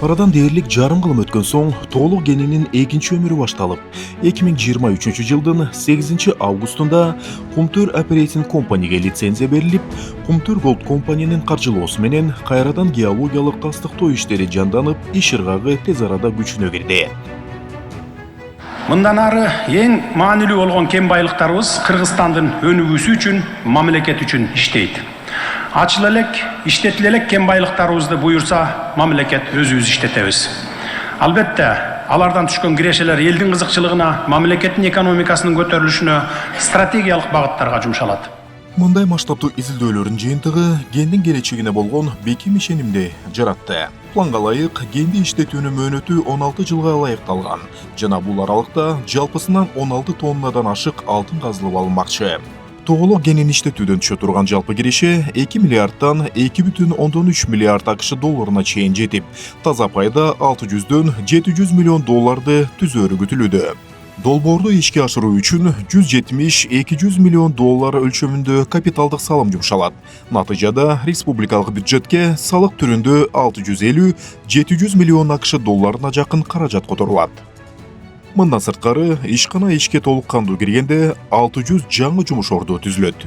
Aradan dээрлик жарым кылым өткөн соң тоолук кенинин экинчи өмүрү башталып, 2023 жылдын 8 августунда Кумтөр Operating Company'ге лицензия берилип, Кумтөр Gold Company'нин каржылоосу менен кайрадан геологиялык астыктоо иштери жанданып, иш ыргагы тез арада күчүнө кирди. Мындан ары эң маанилүү болгон кен байлыктарыбыз Кыргызстандын өнүгүүсү үчүн, мамлекет үчүн иштейт. Ачыл элек, иштетил элек кен байлыктарыбызды буюрса, мамлекет өзүбүз иштетебиз. Албетте, алардан түшкөн кирешелер элдин кызыкчылыгына, мамлекеттин экономикасынын көтөрүлүшүнө, стратегиялык багыттарга жумшалат. Мындай масштабтуу изилдөөлөрдүн жыйынтыгы кендин келечегине болгон бекем ишенимди жаратты. Планга ылайык кенди иштетүүнүн мөөнөтү 16 жылга ылайыкталган жана бул аралыкта жалпысынан 16 тоннадан ашык алтын казылып алынмакчы. Тоолук кенин иштетүүдөн түшө турган жалпы киреше 2 миллиардтан 2,3 миллиард АКШ долларына чейин жетип, таза пайда 600дөн 700 миллион долларды түзөөрү күтүлүүдө. Долбоорду ишке ашыруу үчүн 170-200 миллион доллар өлчөмүндө капиталдык салым жумшалат. Натыйжада республикалык бюджетке салык түрүндө 650-700 миллион АКШ долларына жакын каражат которулат. Мындан сырткары, ишкана ишке толук кандуу киргенде 600 жаңы жумуш орду түзүлөт.